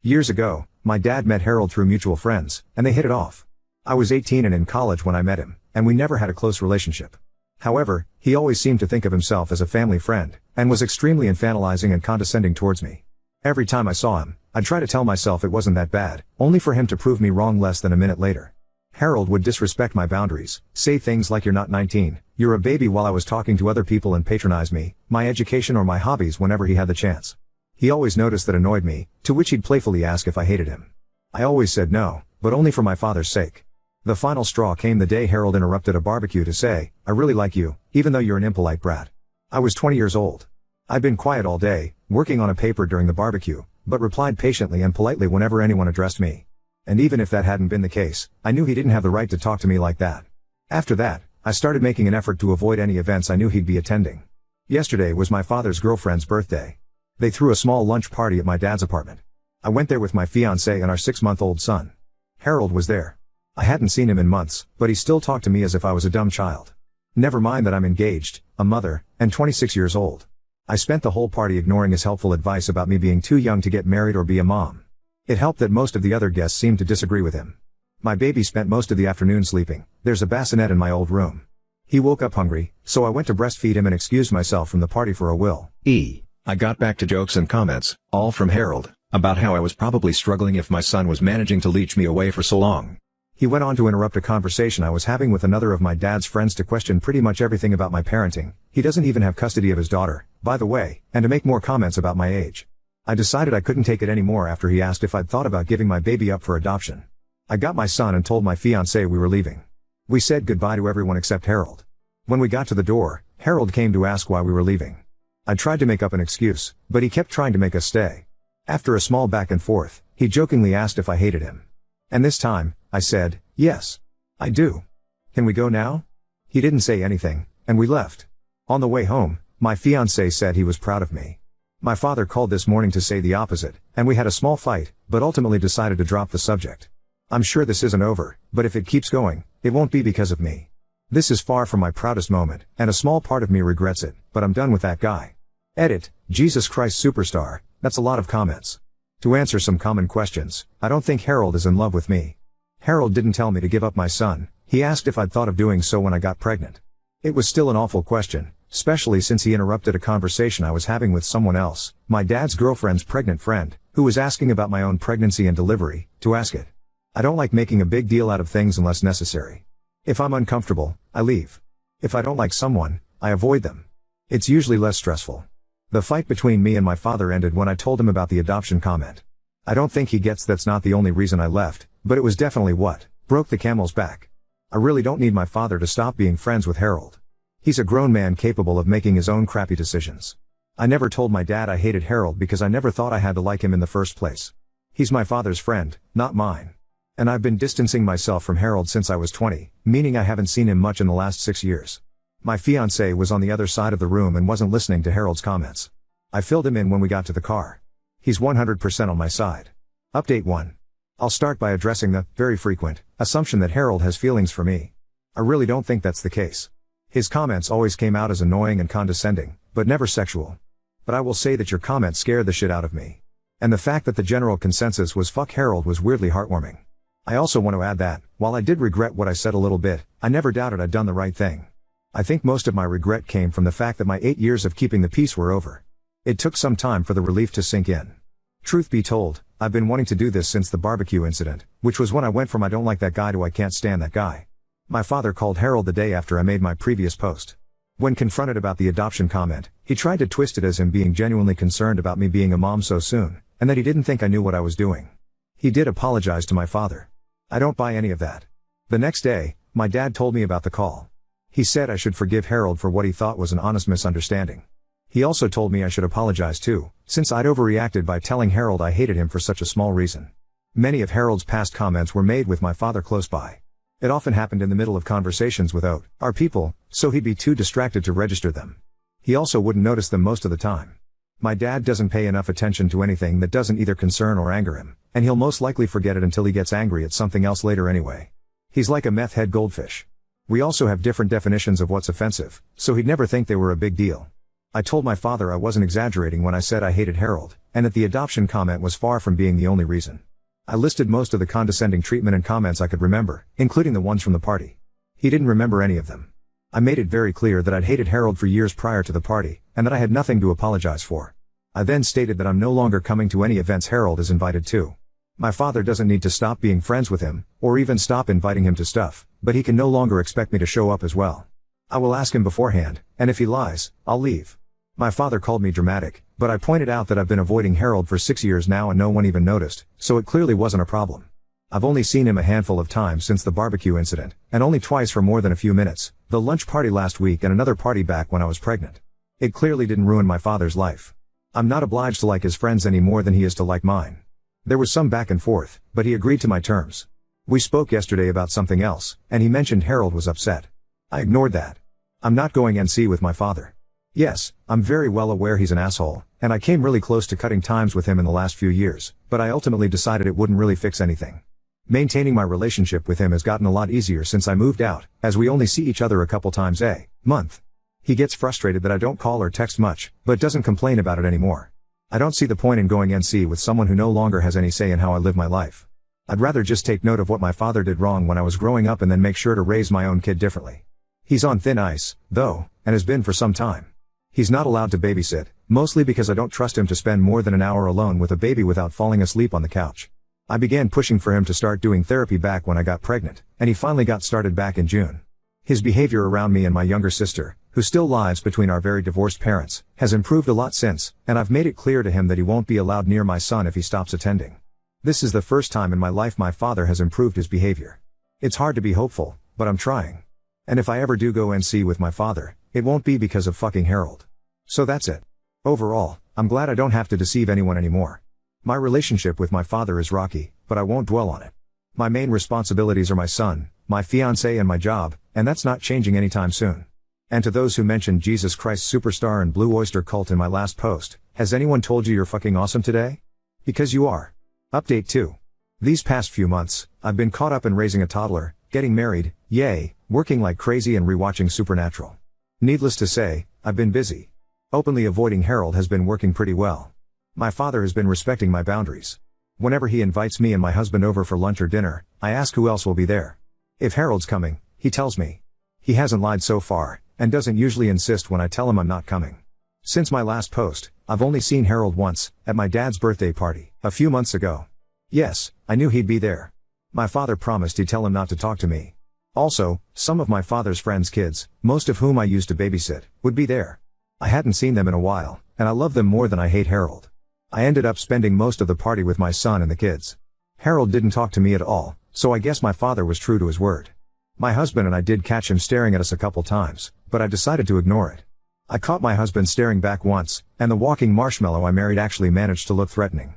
Years ago, my dad met Harold through mutual friends, and they hit it off. I was 18 and in college when I met him, and we never had a close relationship. However, he always seemed to think of himself as a family friend, and was extremely infantilizing and condescending towards me. Every time I saw him, I'd try to tell myself it wasn't that bad, only for him to prove me wrong less than a minute later. Harold would disrespect my boundaries, say things like "you're not 19, you're a baby" while I was talking to other people, and patronize me, my education or my hobbies whenever he had the chance. He always noticed that annoyed me, to which he'd playfully ask if I hated him. I always said no, but only for my father's sake. The final straw came the day Harold interrupted a barbecue to say, "I really like you, even though you're an impolite brat." I was 20 years old. I'd been quiet all day, working on a paper during the barbecue, but replied patiently and politely whenever anyone addressed me. And even if that hadn't been the case, I knew he didn't have the right to talk to me like that. After that, I started making an effort to avoid any events I knew he'd be attending. Yesterday was my father's girlfriend's birthday. They threw a small lunch party at my dad's apartment. I went there with my fiancée and our 6-month-old son. Harold was there. I hadn't seen him in months, but he still talked to me as if I was a dumb child. Never mind that I'm engaged, a mother, and 26 years old. I spent the whole party ignoring his helpful advice about me being too young to get married or be a mom. It helped that most of the other guests seemed to disagree with him. My baby spent most of the afternoon sleeping. There's a bassinet in my old room. He woke up hungry, so I went to breastfeed him and excused myself from the party for a while. I got back to jokes and comments, all from Harold, about how I was probably struggling if my son was managing to leech me away for so long. He went on to interrupt a conversation I was having with another of my dad's friends to question pretty much everything about my parenting. He doesn't even have custody of his daughter, by the way, and to make more comments about my age. I decided I couldn't take it anymore after he asked if I'd thought about giving my baby up for adoption. I got my son and told my fiancée we were leaving. We said goodbye to everyone except Harold. When we got to the door, Harold came to ask why we were leaving. I tried to make up an excuse, but he kept trying to make us stay. After a small back and forth, he jokingly asked if I hated him. And this time, I said, "Yes, I do. Can we go now?" He didn't say anything, and we left. On the way home, my fiancé said he was proud of me. My father called this morning to say the opposite, and we had a small fight, but ultimately decided to drop the subject. I'm sure this isn't over, but if it keeps going, it won't be because of me. This is far from my proudest moment, and a small part of me regrets it, but I'm done with that guy. Edit, Jesus Christ Superstar, that's a lot of comments. To answer some common questions, I don't think Harold is in love with me. Harold didn't tell me to give up my son, he asked if I'd thought of doing so when I got pregnant. It was still an awful question, especially since he interrupted a conversation I was having with someone else, my dad's girlfriend's pregnant friend, who was asking about my own pregnancy and delivery, to ask it. I don't like making a big deal out of things unless necessary. If I'm uncomfortable, I leave. If I don't like someone, I avoid them. It's usually less stressful. The fight between me and my father ended when I told him about the adoption comment. I don't think he gets that's not the only reason I left, but it was definitely what broke the camel's back. I really don't need my father to stop being friends with Harold. He's a grown man capable of making his own crappy decisions. I never told my dad I hated Harold because I never thought I had to like him in the first place. He's my father's friend, not mine. And I've been distancing myself from Harold since I was 20, meaning I haven't seen him much in the last 6 years. My fiancée was on the other side of the room and wasn't listening to Harold's comments. I filled him in when we got to the car. He's 100% on my side. Update 1. I'll start by addressing the very frequent assumption that Harold has feelings for me. I really don't think that's the case. His comments always came out as annoying and condescending, but never sexual. But I will say that your comments scared the shit out of me. And the fact that the general consensus was fuck Harold was weirdly heartwarming. I also want to add that, while I did regret what I said a little bit, I never doubted I'd done the right thing. I think most of my regret came from the fact that my 8 years of keeping the peace were over. It took some time for the relief to sink in. Truth be told, I've been wanting to do this since the barbecue incident, which was when I went from "I don't like that guy" to "I can't stand that guy." My father called Harold the day after I made my previous post. When confronted about the adoption comment, he tried to twist it as him being genuinely concerned about me being a mom so soon, and that he didn't think I knew what I was doing. He did apologize to my father. I don't buy any of that. The next day, my dad told me about the call. He said I should forgive Harold for what he thought was an honest misunderstanding. He also told me I should apologize too, since I'd overreacted by telling Harold I hated him for such a small reason. Many of Harold's past comments were made with my father close by. It often happened in the middle of conversations with our people, so he'd be too distracted to register them. He also wouldn't notice them most of the time. My dad doesn't pay enough attention to anything that doesn't either concern or anger him, and he'll most likely forget it until he gets angry at something else later anyway. He's like a meth head goldfish. We also have different definitions of what's offensive, so he'd never think they were a big deal. I told my father I wasn't exaggerating when I said I hated Harold, and that the adoption comment was far from being the only reason. I listed most of the condescending treatment and comments I could remember, including the ones from the party. He didn't remember any of them. I made it very clear that I'd hated Harold for years prior to the party, and that I had nothing to apologize for. I then stated that I'm no longer coming to any events Harold is invited to. My father doesn't need to stop being friends with him, or even stop inviting him to stuff, but he can no longer expect me to show up as well. I will ask him beforehand, and if he lies, I'll leave. My father called me dramatic, but I pointed out that I've been avoiding Harold for 6 years now and no one even noticed, so it clearly wasn't a problem. I've only seen him a handful of times since the barbecue incident, and only twice for more than a few minutes, the lunch party last week and another party back when I was pregnant. It clearly didn't ruin my father's life. I'm not obliged to like his friends any more than he is to like mine. There was some back and forth, but he agreed to my terms. We spoke yesterday about something else, and he mentioned Harold was upset. I ignored that. I'm not going NC with my father. Yes, I'm very well aware he's an asshole, and I came really close to cutting ties with him in the last few years, but I ultimately decided it wouldn't really fix anything. Maintaining my relationship with him has gotten a lot easier since I moved out, as we only see each other a couple times a month. He gets frustrated that I don't call or text much, but doesn't complain about it anymore. I don't see the point in going NC with someone who no longer has any say in how I live my life. I'd rather just take note of what my father did wrong when I was growing up and then make sure to raise my own kid differently. He's on thin ice, though, and has been for some time. He's not allowed to babysit, mostly because I don't trust him to spend more than an hour alone with a baby without falling asleep on the couch. I began pushing for him to start doing therapy back when I got pregnant, and he finally got started back in June. His behavior around me and my younger sister, who still lives between our very divorced parents, has improved a lot since, and I've made it clear to him that he won't be allowed near my son if he stops attending. This is the first time in my life my father has improved his behavior. It's hard to be hopeful, but I'm trying. And if I ever do go NC with my father, it won't be because of fucking Harold. So that's it. Overall, I'm glad I don't have to deceive anyone anymore. My relationship with my father is rocky, but I won't dwell on it. My main responsibilities are my son, my fiancé and my job, and that's not changing anytime soon. And to those who mentioned Jesus Christ Superstar and Blue Oyster Cult in my last post, has anyone told you you're fucking awesome today? Because you are. Update 2. These past few months, I've been caught up in raising a toddler, getting married, yay, working like crazy and rewatching Supernatural. Needless to say, I've been busy. Openly avoiding Harold has been working pretty well. My father has been respecting my boundaries. Whenever he invites me and my husband over for lunch or dinner, I ask who else will be there. If Harold's coming, he tells me. He hasn't lied so far, and doesn't usually insist when I tell him I'm not coming. Since my last post, I've only seen Harold once, at my dad's birthday party, a few months ago. Yes, I knew he'd be there. My father promised he'd tell him not to talk to me. Also, some of my father's friends' kids, most of whom I used to babysit, would be there. I hadn't seen them in a while, and I love them more than I hate Harold. I ended up spending most of the party with my son and the kids. Harold didn't talk to me at all, so I guess my father was true to his word. My husband and I did catch him staring at us a couple times, but I decided to ignore it. I caught my husband staring back once, and the walking marshmallow I married actually managed to look threatening.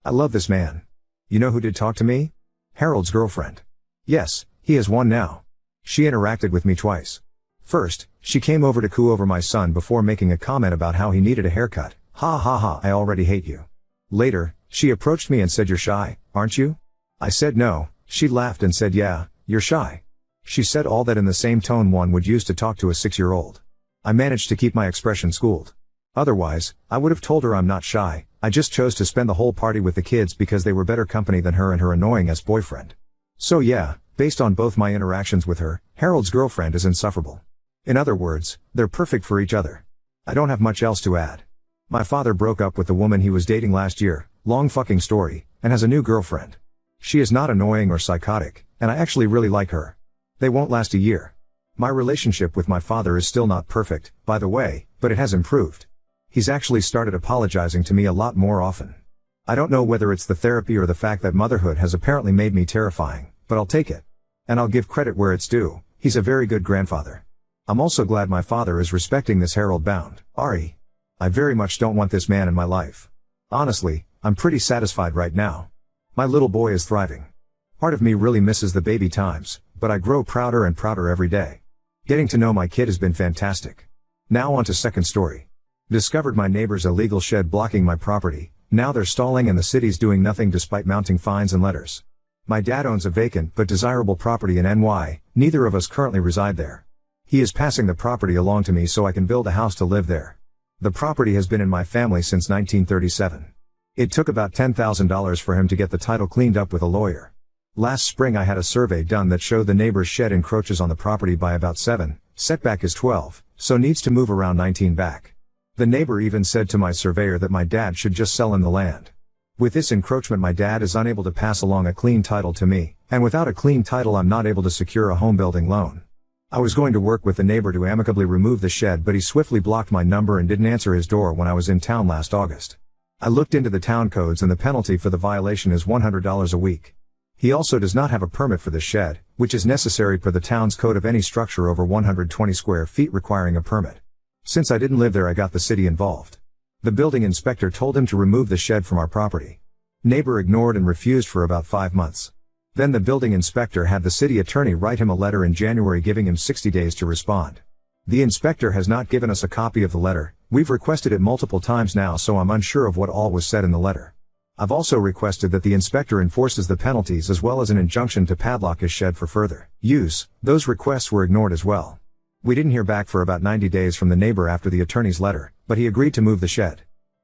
I love this man. You know who did talk to me? Harold's girlfriend. Yes, he has one now. She interacted with me twice. First, she came over to coo over my son before making a comment about how he needed a haircut. Ha ha ha, I already hate you. Later, she approached me and said, "You're shy, aren't you?" I said no. She laughed and said, "Yeah, you're shy." She said all that in the same tone one would use to talk to a 6-year-old. I managed to keep my expression schooled. Otherwise, I would have told her I'm not shy, I just chose to spend the whole party with the kids because they were better company than her and her annoying ex-boyfriend. So yeah, based on both my interactions with her, Harold's girlfriend is insufferable. In other words, they're perfect for each other. I don't have much else to add. My father broke up with the woman he was dating last year, long fucking story, and has a new girlfriend. She is not annoying or psychotic, and I actually really like her. They won't last a year. My relationship with my father is still not perfect, by the way, but it has improved. He's actually started apologizing to me a lot more often. I don't know whether it's the therapy or the fact that motherhood has apparently made me terrifying, but I'll take it. And I'll give credit where it's due, he's a very good grandfather. I'm also glad my father is respecting this Harold bound. Ari. I very much don't want this man in my life. Honestly, I'm pretty satisfied right now. My little boy is thriving. Part of me really misses the baby times, but I grow prouder and prouder every day. Getting to know my kid has been fantastic. Now on to second story. Discovered my neighbor's illegal shed blocking my property. Now they're stalling and the city's doing nothing despite mounting fines and letters. My dad owns a vacant but desirable property in NY, neither of us currently reside there. He is passing the property along to me so I can build a house to live there. The property has been in my family since 1937. It took about $10,000 for him to get the title cleaned up with a lawyer. Last spring I had a survey done that showed the neighbor's shed encroaches on the property by about 7, setback is 12, so needs to move around 19 back. The neighbor even said to my surveyor that my dad should just sell him the land. With this encroachment my dad is unable to pass along a clean title to me, and without a clean title I'm not able to secure a home building loan. I was going to work with the neighbor to amicably remove the shed, but he swiftly blocked my number and didn't answer his door when I was in town last August. I looked into the town codes and the penalty for the violation is $100 a week. He also does not have a permit for the shed, which is necessary per the town's code of any structure over 120 square feet requiring a permit. Since I didn't live there I got the city involved. The building inspector told him to remove the shed from our property. Neighbor ignored and refused for about 5 months. Then the building inspector had the city attorney write him a letter in January giving him 60 days to respond. The inspector has not given us a copy of the letter. We've requested it multiple times now, so I'm unsure of what all was said in the letter. I've also requested that the inspector enforces the penalties as well as an injunction to padlock his shed for further use. Those requests were ignored as well. We didn't hear back for about 90 days from the neighbor after the attorney's letter, but he agreed to move the shed.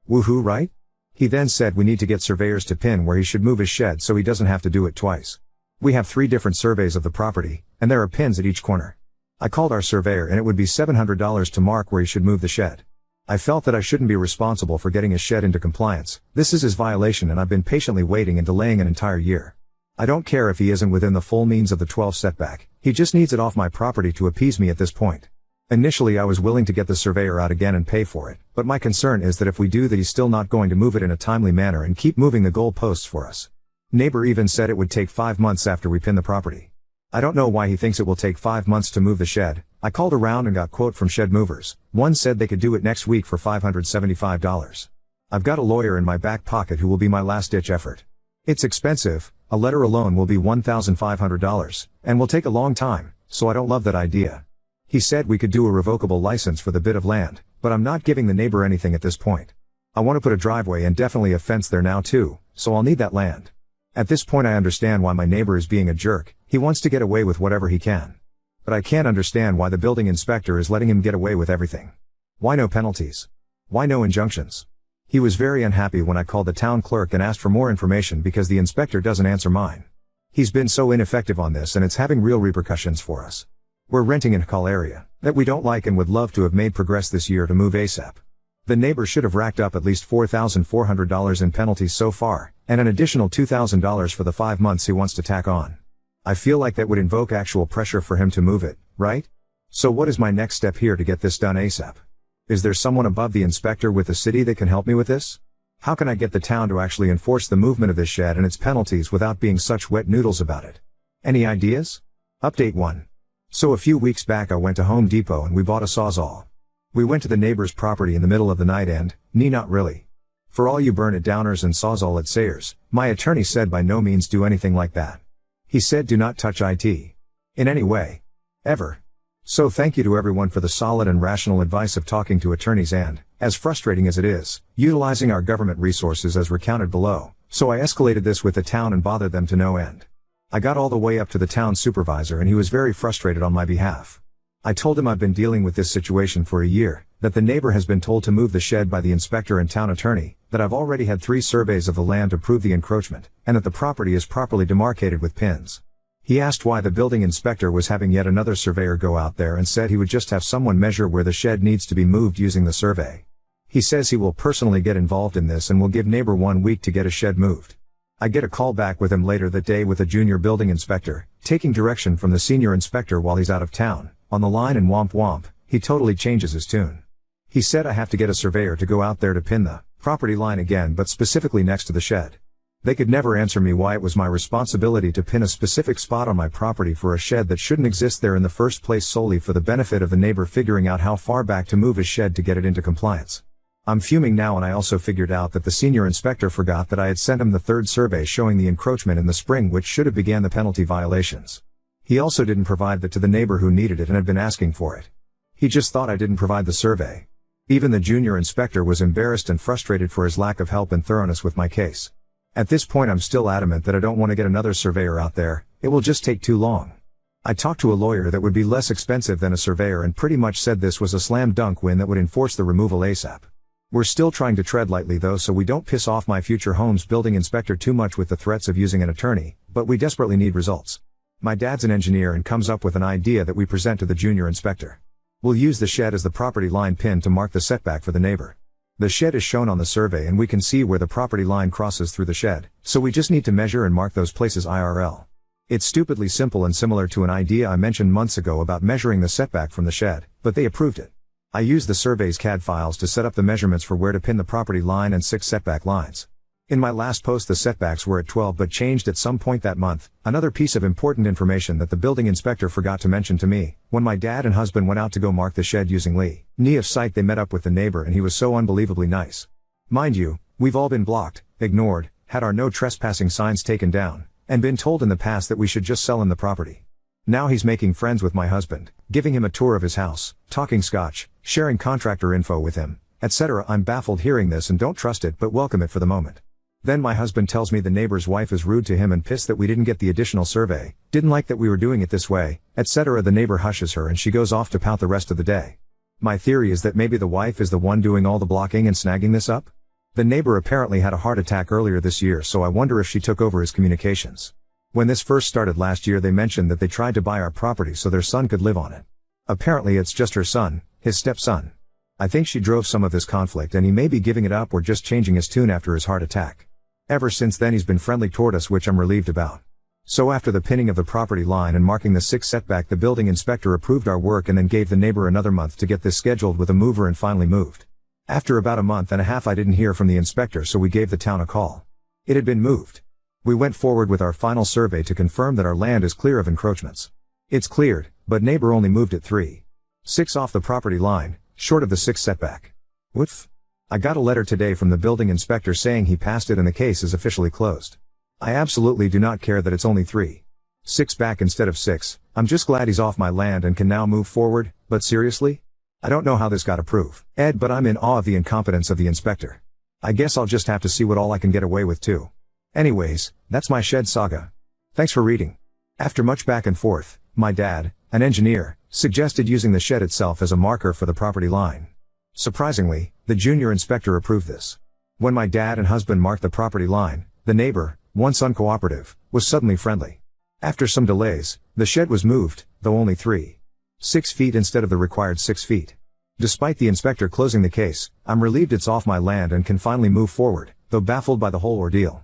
Woohoo, right? He then said we need to get surveyors to pin where he should move his shed so he doesn't have to do it twice. We have 3 different surveys of the property, and there are pins at each corner. I called our surveyor and it would be $700 to mark where he should move the shed. I felt that I shouldn't be responsible for getting his shed into compliance. This is his violation and I've been patiently waiting and delaying an entire year. I don't care if he isn't within the full means of the 12 setback, he just needs it off my property to appease me at this point. Initially I was willing to get the surveyor out again and pay for it, but my concern is that if we do that he's still not going to move it in a timely manner and keep moving the goalposts for us. Neighbor even said it would take 5 months after we pin the property. I don't know why he thinks it will take 5 months to move the shed. I called around and got quote from shed movers. One said they could do it next week for $575. I've got a lawyer in my back pocket who will be my last ditch effort. It's expensive, a letter alone will be $1,500, and will take a long time, so I don't love that idea. He said we could do a revocable license for the bit of land, but I'm not giving the neighbor anything at this point. I want to put a driveway and definitely a fence there now too, so I'll need that land. At this point I understand why my neighbor is being a jerk, he wants to get away with whatever he can. But I can't understand why the building inspector is letting him get away with everything. Why no penalties? Why no injunctions? He was very unhappy when I called the town clerk and asked for more information because the inspector doesn't answer mine. He's been so ineffective on this and it's having real repercussions for us. We're renting in a call area that we don't like and would love to have made progress this year to move ASAP. The neighbor should have racked up at least $4,400 in penalties so far, and an additional $2,000 for the 5 months he wants to tack on. I feel like that would invoke actual pressure for him to move it, right? So what is my next step here to get this done ASAP? Is there someone above the inspector with the city that can help me with this? How can I get the town to actually enforce the movement of this shed and its penalties without being such wet noodles about it? Any ideas? Update 1. So a few weeks back I went to Home Depot and we bought a Sawzall. We went to the neighbor's property in the middle of the night and, not really. For all you burn it downers and Sawzall at Sayers, my attorney said by no means do anything like that. He said do not touch IT. In any way. Ever. So thank you to everyone for the solid and rational advice of talking to attorneys and, as frustrating as it is, utilizing our government resources as recounted below, so I escalated this with the town and bothered them to no end. I got all the way up to the town supervisor and he was very frustrated on my behalf. I told him I've been dealing with this situation for a year, that the neighbor has been told to move the shed by the inspector and town attorney, that I've already had 3 surveys of the land to prove the encroachment, and that the property is properly demarcated with pins. He asked why the building inspector was having yet another surveyor go out there and said he would just have someone measure where the shed needs to be moved using the survey. He says he will personally get involved in this and will give neighbor 1 week to get a shed moved. I get a call back with him later that day with a junior building inspector, taking direction from the senior inspector while he's out of town, on the line and womp womp, he totally changes his tune. He said I have to get a surveyor to go out there to pin the property line again but specifically next to the shed. They could never answer me why it was my responsibility to pin a specific spot on my property for a shed that shouldn't exist there in the first place solely for the benefit of the neighbor figuring out how far back to move his shed to get it into compliance. I'm fuming now and I also figured out that the senior inspector forgot that I had sent him the 3rd survey showing the encroachment in the spring which should have began the penalty violations. He also didn't provide that to the neighbor who needed it and had been asking for it. He just thought I didn't provide the survey. Even the junior inspector was embarrassed and frustrated for his lack of help and thoroughness with my case. At this point I'm still adamant that I don't want to get another surveyor out there, it will just take too long. I talked to a lawyer that would be less expensive than a surveyor and pretty much said this was a slam dunk win that would enforce the removal ASAP. We're still trying to tread lightly though so we don't piss off my future home's building inspector too much with the threats of using an attorney, but we desperately need results. My dad's an engineer and comes up with an idea that we present to the junior inspector. We'll use the shed as the property line pin to mark the setback for the neighbor. The shed is shown on the survey and we can see where the property line crosses through the shed, so we just need to measure and mark those places IRL. It's stupidly simple and similar to an idea I mentioned months ago about measuring the setback from the shed, but they approved it. I used the survey's CAD files to set up the measurements for where to pin the property line and 6 setback lines. In my last post the setbacks were at 12 but changed at some point that month. Another piece of important information that the building inspector forgot to mention to me: when my dad and husband went out to go mark the shed using Lee of sight, they met up with the neighbor and he was so unbelievably nice. Mind you, we've all been blocked, ignored, had our no trespassing signs taken down, and been told in the past that we should just sell him the property. Now he's making friends with my husband, giving him a tour of his house, talking Scotch, sharing contractor info with him, etc. I'm baffled hearing this and don't trust it but welcome it for the moment. Then my husband tells me the neighbor's wife is rude to him and pissed that we didn't get the additional survey, didn't like that we were doing it this way, etc. The neighbor hushes her and she goes off to pout the rest of the day. My theory is that maybe the wife is the one doing all the blocking and snagging this up? The neighbor apparently had a heart attack earlier this year, so I wonder if she took over his communications. When this first started last year they mentioned that they tried to buy our property so their son could live on it. Apparently it's just her son, his stepson. I think she drove some of this conflict and he may be giving it up or just changing his tune after his heart attack. Ever since then he's been friendly toward us, which I'm relieved about. So after the pinning of the property line and marking the 6 setback, the building inspector approved our work and then gave the neighbor another month to get this scheduled with a mover and finally moved. After about a month and a half I didn't hear from the inspector, so we gave the town a call. It had been moved. We went forward with our final survey to confirm that our land is clear of encroachments. It's cleared, but neighbor only moved it 3.6 off the property line, short of the 6 setback. Woof. I got a letter today from the building inspector saying he passed it and the case is officially closed. I absolutely do not care that it's only 3.6 back instead of 6, I'm just glad he's off my land and can now move forward, but seriously? I don't know how this got approved, Ed, but I'm in awe of the incompetence of the inspector. I guess I'll just have to see what all I can get away with too. Anyways, that's my shed saga. Thanks for reading. After much back and forth, my dad, an engineer, suggested using the shed itself as a marker for the property line. Surprisingly, the junior inspector approved this. When my dad and husband marked the property line, the neighbor, once uncooperative, was suddenly friendly. After some delays, the shed was moved, though only 3.6 feet instead of the required 6 feet. Despite the inspector closing the case, I'm relieved it's off my land and can finally move forward, though baffled by the whole ordeal.